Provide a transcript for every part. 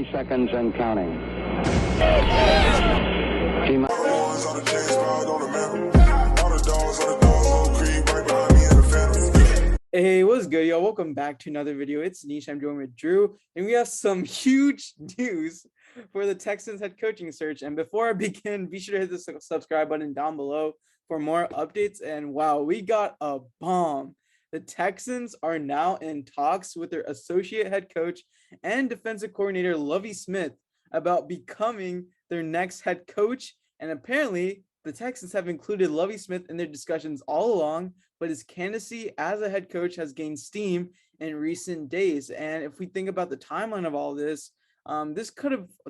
30 seconds and counting. Hey, what's good, y'all? Welcome back to another video. It's Anish. I'm joined with Drew, and we have some huge news for the Texans head coaching search. And before I begin, be sure to hit the subscribe button down below for more updates. And wow, we got a bomb. The Texans are now in talks with their associate head coach and defensive coordinator, Lovie Smith, about becoming their next head coach. And apparently, the Texans have included Lovie Smith in their discussions all along, but his candidacy as a head coach has gained steam in recent days. And if we think about the timeline of all this,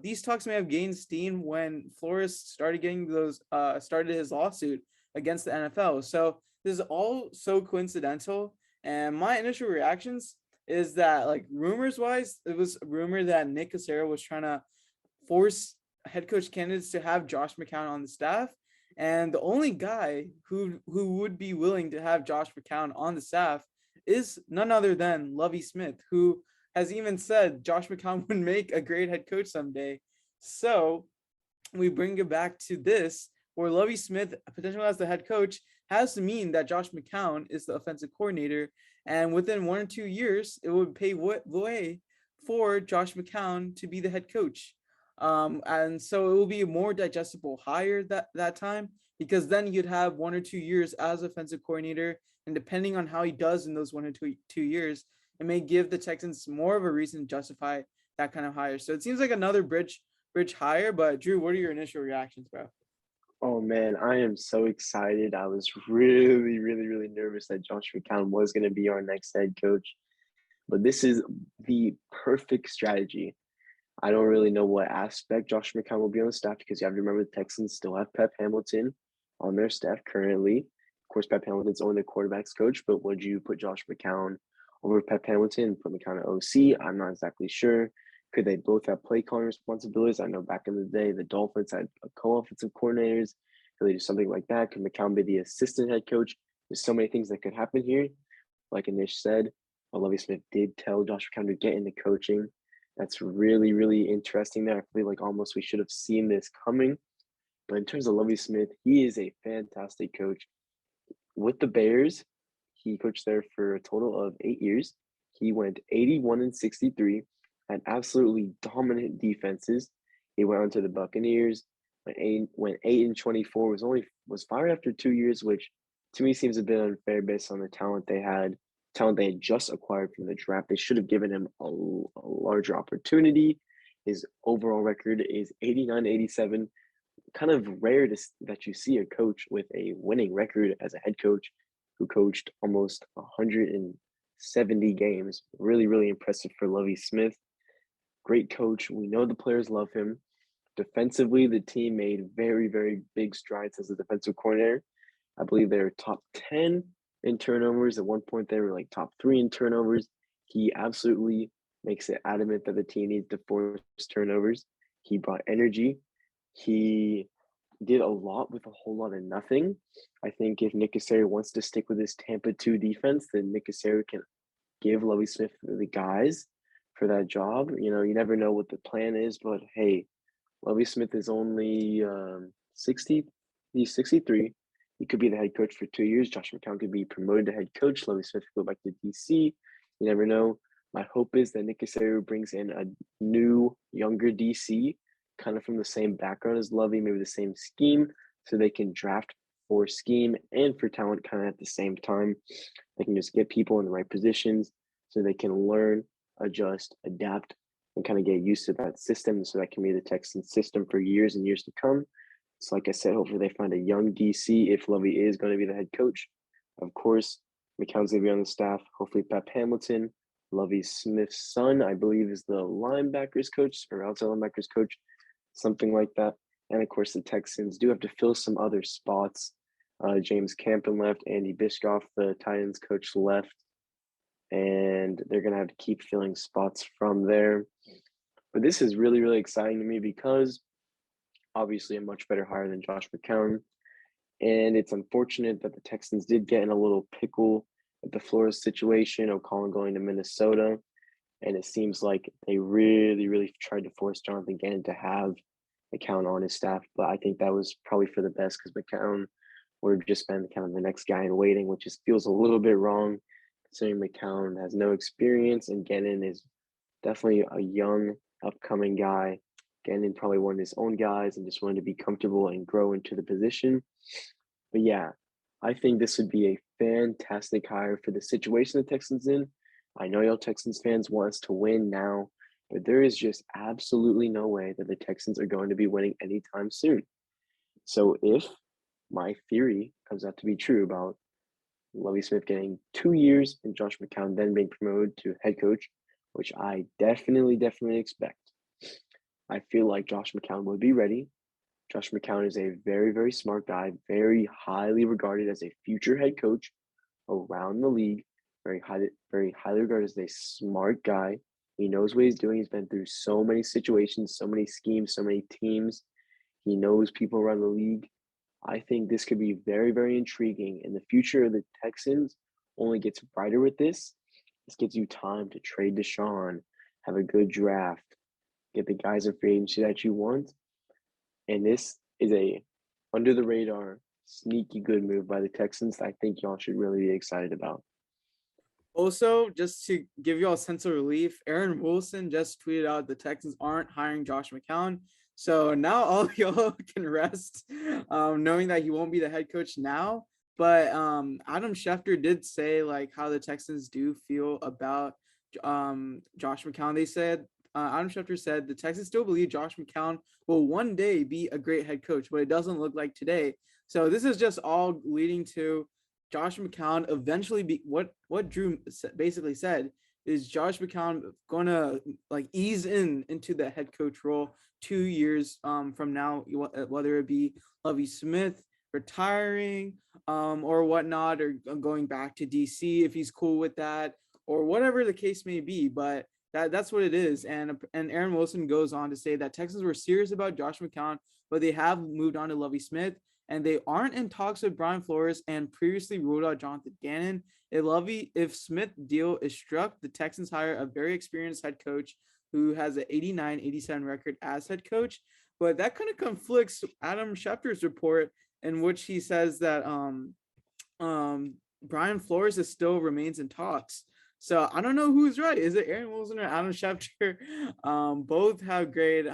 these talks may have gained steam when Flores started getting started his lawsuit against the NFL. So this is all so coincidental. And my initial reactions is that, like, rumors wise, it was a rumor that Nick Caserio was trying to force head coach candidates to have Josh McCown on the staff. And the only guy who would be willing to have Josh McCown on the staff is none other than Lovie Smith, who has even said Josh McCown would make a great head coach someday. So we bring it back to this, where Lovie Smith, potentially as the head coach, has to mean that Josh McCown is the offensive coordinator. And within 1 or 2 years, it would pave way for Josh McCown to be the head coach. And so it will be a more digestible hire that time, because then you'd have 1 or 2 years as offensive coordinator, and depending on how he does in those 1 or 2 years, it may give the Texans more of a reason to justify that kind of hire. So it seems like another bridge hire. But Drew, what are your initial reactions, bro? Oh man, I am so excited. I was really nervous that Josh McCown was going to be our next head coach, but this is the perfect strategy. I don't really know what aspect Josh McCown will be on the staff, because you have to remember the Texans still have Pep Hamilton on their staff currently. Of course, Pep Hamilton's only the quarterback's coach, but would you put Josh McCown over Pep Hamilton, put McCown at OC? I'm not exactly sure. Could they both have play calling responsibilities? I know back in the day, the Dolphins had co-offensive coordinators. Could they do something like that? Could McCown be the assistant head coach? There's so many things that could happen here. Like Anish said, Lovie Smith did tell Josh McCown to get into coaching. That's really interesting there. I feel like almost we should have seen this coming. But in terms of Lovie Smith, he is a fantastic coach. With the Bears, he coached there for a total of 8 years. He went 81-63, had absolutely dominant defenses. He went on to the Buccaneers, went 8-24, was fired after 2 years, which to me seems a bit unfair based on the talent they had just acquired from the draft. They should have given him a larger opportunity. His overall record is 89-87. Kind of rare that you see a coach with a winning record as a head coach who coached almost 170 games. Really impressive for Lovie Smith. Great coach. We know the players love him. Defensively, the team made very big strides as a defensive coordinator. I believe they're top 10 in turnovers. At one point, they were like top 3 in turnovers. He absolutely makes it adamant that the team needs to force turnovers. He brought energy. He did a lot with a whole lot of nothing. I think if Nick Caserio wants to stick with his Tampa 2 defense, then Nick Caserio can give Lovie Smith the guys for that job. You know, you never know what the plan is, but hey, Lovie Smith is only 60. He's 63. He could be the head coach for 2 years. Josh McCown could be promoted to head coach. Lovie Smith could go back to DC. You never know. My hope is that Nick Caserio brings in a new, younger DC, kind of from the same background as Lovie, maybe the same scheme, so they can draft for scheme and for talent kind of at the same time. They can just get people in the right positions so they can learn, adjust, adapt, and kind of get used to that system, so that can be the Texans system for years and years to come. So like I said, hopefully they find a young DC if Lovie is going to be the head coach. Of course, McCown's going to be on the staff. Hopefully Pep Hamilton, Lovie Smith's son, I believe, is the linebackers coach or outside linebackers coach, something like that. And of course, the Texans do have to fill some other spots. James Campen left, Andy Bischoff, the Titans coach, left. And they're going to have to keep filling spots from there. But this is really exciting to me, because obviously a much better hire than Josh McCown. And it's unfortunate that the Texans did get in a little pickle with the Flores situation, O'Connell going to Minnesota. And it seems like they really, really tried to force Jonathan Gannon to have McCown on his staff. But I think that was probably for the best because McCown would have just been kind of the next guy in waiting, which just feels a little bit wrong considering McCown has no experience and Gannon is definitely a young, upcoming guy. Gannon probably one of his own guys and just wanted to be comfortable and grow into the position. But yeah, I think this would be a fantastic hire for the situation the Texans in. I know y'all Texans fans want us to win now, but there is just absolutely no way that the Texans are going to be winning anytime soon. So if my theory comes out to be true about Lovie Smith getting 2 years and Josh McCown then being promoted to head coach, which I definitely expect, I feel like Josh McCown would be ready. Josh McCown is a very, very smart guy, very highly regarded as a future head coach around the league. Very highly regarded as a smart guy. He knows what he's doing. He's been through so many situations, so many schemes, so many teams. He knows people around the league. I think this could be very, very intriguing. And the future of the Texans only gets brighter with this. This gives you time to trade Deshaun, have a good draft, get the guys in free agency that you want. And this is a under the radar, sneaky good move by the Texans that I think y'all should really be excited about. Also, just to give you all a sense of relief, Aaron Wilson just tweeted out the Texans aren't hiring Josh McCown. So now all of y'all can rest, knowing that he won't be the head coach now. But Adam Schefter did say like how the Texans do feel about Josh McCown. They said Adam Schefter said the Texans still believe Josh McCown will one day be a great head coach, but it doesn't look like today. So this is just all leading to Josh McCown eventually be what Drew basically said is Josh McCown going to like ease into the head coach role 2 years from now, whether it be Lovie Smith retiring or whatnot, or going back to DC if he's cool with that, or whatever the case may be. But that's what it is. And Aaron Wilson goes on to say that Texans were serious about Josh McCown, but they have moved on to Lovie Smith, and they aren't in talks with Brian Flores and previously ruled out Jonathan Gannon. If Smith deal is struck, the Texans hire a very experienced head coach who has an 89-87 record as head coach. But that kind of conflicts Adam Schefter's report, in which he says that Brian Flores still remains in talks. So I don't know who's right. Is it Aaron Wilson or Adam Schefter? Both have great.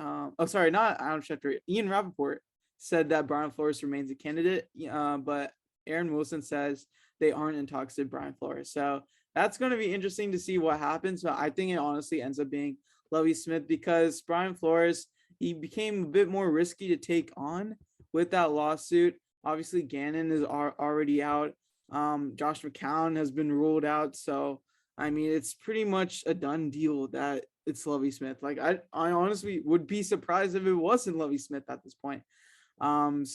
Sorry, not Adam Schefter. Ian Rappaport said that Brian Flores remains a candidate, but Aaron Wilson says they aren't in talks with Brian Flores. So that's going to be interesting to see what happens. But I think it honestly ends up being Lovie Smith, because Brian Flores, he became a bit more risky to take on with that lawsuit. Obviously, Gannon is already out. Josh McCown has been ruled out. So, I mean, it's pretty much a done deal that it's Lovie Smith. Like, I honestly would be surprised if it wasn't Lovie Smith at this point. But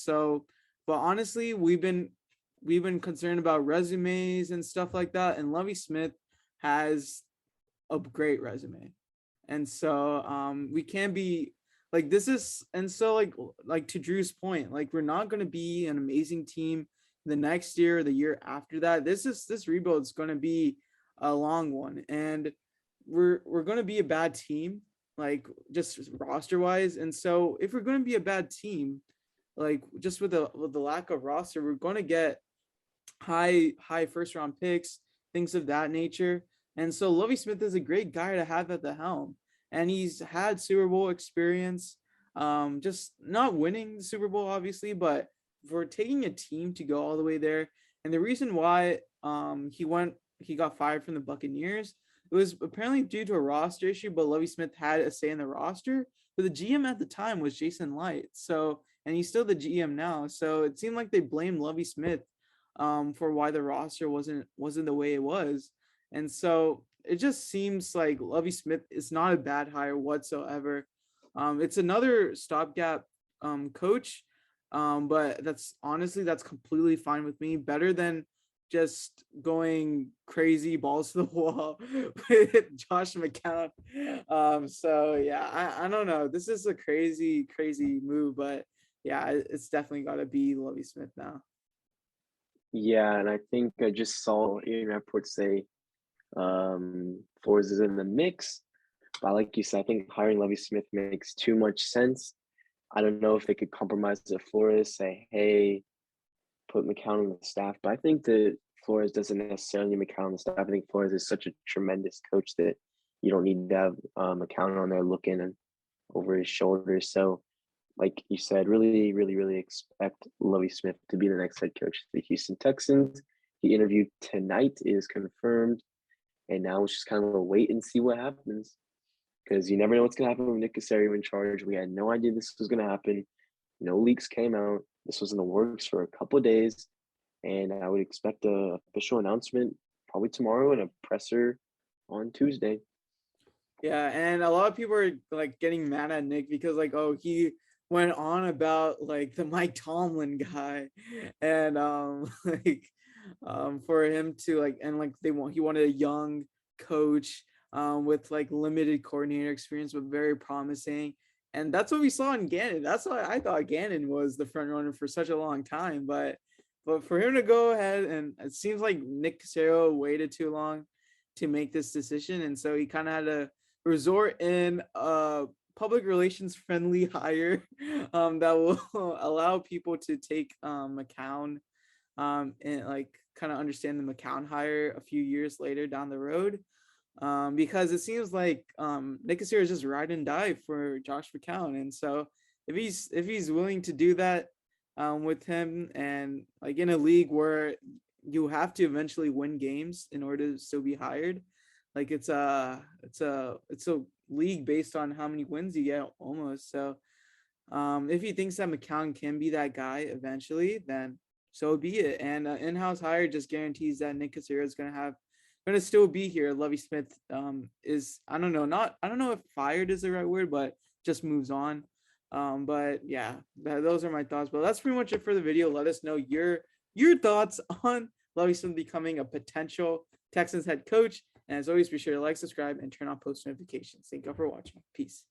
honestly, we've been concerned about resumes and stuff like that, and Lovie Smith has a great resume, and so we can't be like this is, and so like to Drew's point, like we're not going to be an amazing team the next year or the year after that. This rebuild is going to be a long one, and we're going to be a bad team, like just roster wise. And so if we're going to be a bad team, like just with the lack of roster, we're going to get high first round picks, things of that nature. And so Lovie Smith is a great guy to have at the helm, and he's had Super Bowl experience, just not winning the Super Bowl obviously, but for taking a team to go all the way there. And the reason why he got fired from the Buccaneers, it was apparently due to a roster issue, but Lovie Smith had a say in the roster. But the GM at the time was Jason Light. So, and he's still the GM now. So it seemed like they blamed Lovie Smith for why the roster wasn't the way it was. And so it just seems like Lovie Smith is not a bad hire whatsoever. It's another stopgap coach, but that's completely fine with me. Better than just going crazy balls to the wall with Josh McCown. So yeah, I don't know. This is a crazy move, but yeah, it's definitely got to be Lovie Smith now. Yeah, and I think I just saw Ian Rappaport say Flores is in the mix. But like you said, I think hiring Lovie Smith makes too much sense. I don't know if they could compromise the Flores, say, hey, put McCown on the staff. But I think that Flores doesn't necessarily need McCown on the staff. I think Flores is such a tremendous coach that you don't need to have McCown on there looking and over his shoulder. So, like you said, really, really, really expect Lovie Smith to be the next head coach of the Houston Texans. He interviewed tonight, is confirmed, and now it's just kind of a wait and see what happens because you never know what's going to happen with Nick Caserio in charge. We had no idea this was going to happen. No leaks came out. This was in the works for a couple of days, and I would expect a official announcement probably tomorrow and a presser on Tuesday. Yeah, and a lot of people are like getting mad at Nick because like, oh, he went on about like the Mike Tomlin guy, and like for him to like, and like he wanted a young coach with like limited coordinator experience but very promising. And that's what we saw in Gannon. That's why I thought Gannon was the front runner for such a long time. But for him to go ahead, and it seems like Nick Caserio waited too long to make this decision, and so he kind of had to resort in a public relations friendly hire that will allow people to take McCown and like kind of understand the McCown hire a few years later down the road. Because it seems like Nick Caserio is just ride and die for Josh McCown, and so if he's willing to do that with him, and like in a league where you have to eventually win games in order to still be hired, like it's a league based on how many wins you get almost. So if he thinks that McCown can be that guy eventually, then so be it. And in-house hire just guarantees that Nick Caserio is gonna still be here. Lovie Smith is I don't know if fired is the right word, but just moves on. But yeah, those are my thoughts. But that's pretty much it for the video. Let us know your thoughts on Lovie Smith becoming a potential Texans head coach. And as always, be sure to like, subscribe, and turn on post notifications. Thank you all for watching. Peace.